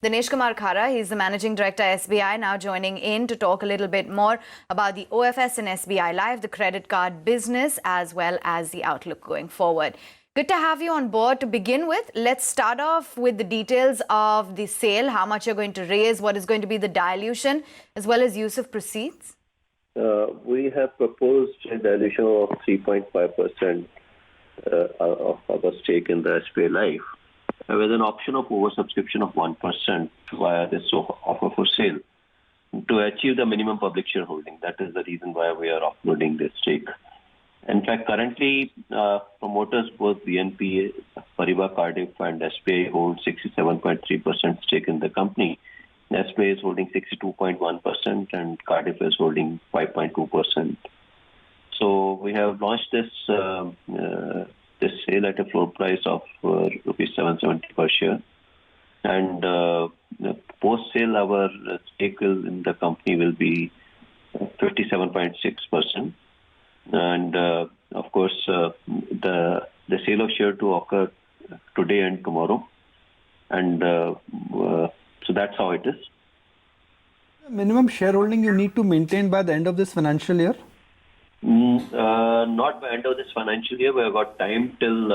Dinesh Kumar Khara, he's the Managing Director, SBI, now joining in to talk a little bit more about the OFS and SBI Live, the credit card business, as well as the outlook going forward. Good to have you on board. To begin with, let's start off with the details of the sale, how much you're going to raise, what is going to be the dilution, as well as use of proceeds. We have proposed a dilution of 3.5% of our stake in the SBI Life, with an option of oversubscription of 1% via this offer for sale to achieve the minimum public shareholding. That is the reason why we are offloading this stake. In fact, currently, promoters, both BNP, Paribas Cardiff and SBI hold 67.3% stake in the company. SBI is holding 62.1% and Cardiff is holding 5.2%. So we have launched this this sale at a floor price of rupees 770 per share. And post-sale, our stake in the company will be 57.6%. And of course, the sale of share to occur today and tomorrow. And so that's how it is. Minimum shareholding you need to maintain by the end of this financial year? Not by end of this financial year. We have got time till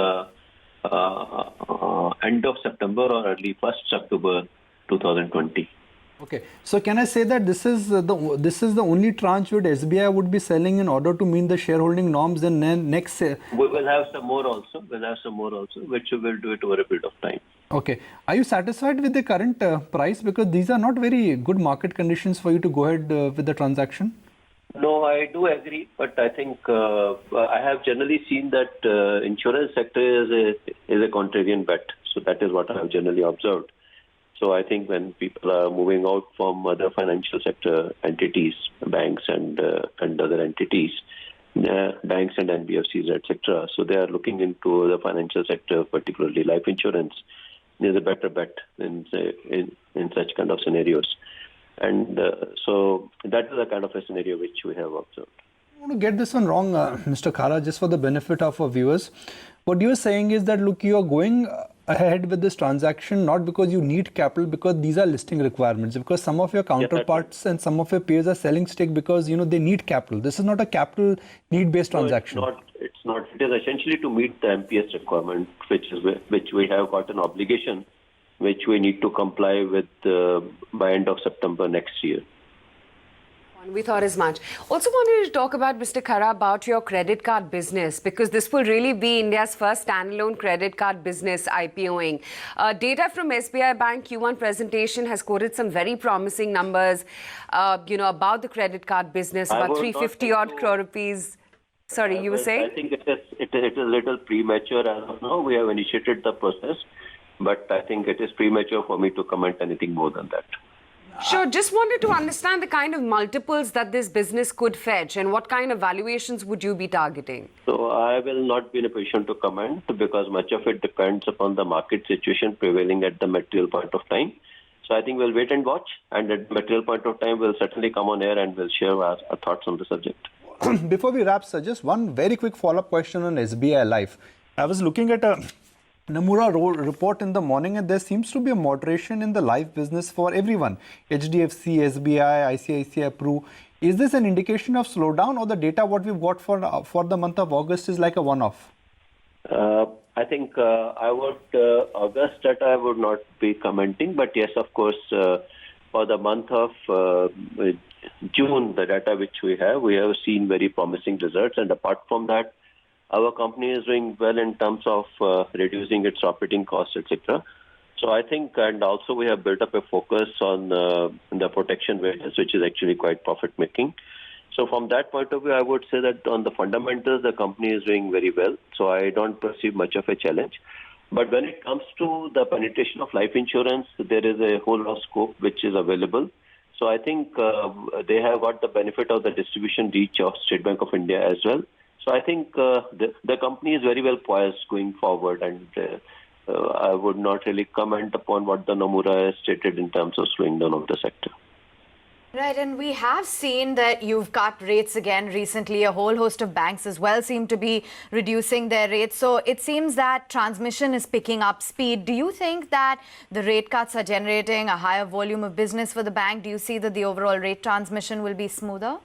end of September or early 1st October 2020. Okay, so can I say that this is the only tranche which SBI would be selling in order to meet the shareholding norms, and then next? We will have some more also. Which we will do it over a period of time. Okay, are you satisfied with the current price? Because these are not very good market conditions for you to go ahead with the transaction. No, I do agree, but I think I have generally seen that insurance sector is a contrarian bet. So that is what I have generally observed. So I think when people are moving out from other financial sector entities, banks and other entities, banks and NBFCs, etc., so they are looking into the financial sector, particularly life insurance, is a better bet in such kind of scenarios. And so that is the kind of a scenario which we have observed. I want to get this one wrong, Mr. Khara, just for the benefit of our viewers. What you are saying is that, look, you are going ahead with this transaction not because you need capital, because these are listing requirements, because some of your counterparts and some of your peers are selling stake because, you know, they need capital. This is not a capital need-based transaction. It's not. It is essentially to meet the MPS requirement, which we have got an obligation, which we need to comply with by end of September next year. We thought as much. Also wanted to talk about, Mr. Khara, about your credit card business, because this will really be India's first standalone credit card business IPOing. Data from SBI Bank Q1 presentation has quoted some very promising numbers, about the credit card business, about 350 odd crore rupees. Sorry, you were saying? I think it is a little premature as of now. We have initiated the process, but I think it is premature for me to comment anything more than that. Sure. Just wanted to understand the kind of multiples that this business could fetch and what kind of valuations would you be targeting? So I will not be in a position to comment because much of it depends upon the market situation prevailing at the material point of time. So I think we'll wait and watch, and at the material point of time, we'll certainly come on air and we'll share our thoughts on the subject. Before we wrap, sir, just one very quick follow-up question on SBI Life. I was looking at a Nomura report in the morning, and there seems to be a moderation in the life business for everyone. HDFC, SBI, ICICI, Pru. Is this an indication of slowdown, or the data what we've got for the month of August is like a one-off? I think August data I would not be commenting, but yes, of course, for the month of June, the data which we have seen very promising results, and apart from that, our company is doing well in terms of reducing its operating costs, etc. So I think, and also we have built up a focus on the protection business, which is actually quite profit-making. So from that point of view, I would say that on the fundamentals, the company is doing very well. So I don't perceive much of a challenge. But when it comes to the penetration of life insurance, there is a whole lot of scope which is available. So I think they have got the benefit of the distribution reach of State Bank of India as well. So I think the company is very well poised going forward, and I would not really comment upon what the Nomura has stated in terms of slowing down of the sector. Right, and we have seen that you've cut rates again recently. A whole host of banks as well seem to be reducing their rates. So it seems that transmission is picking up speed. Do you think that the rate cuts are generating a higher volume of business for the bank? Do you see that the overall rate transmission will be smoother?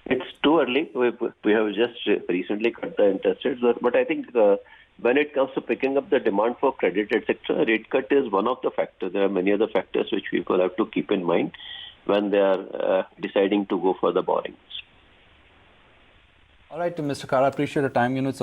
It's too early. We have just recently cut the interest rates, but I think when it comes to picking up the demand for credit, etc., rate cut is one of the factors. There are many other factors which people have to keep in mind when they are deciding to go for the borrowings. All right, Mr. Khara, appreciate the time. It's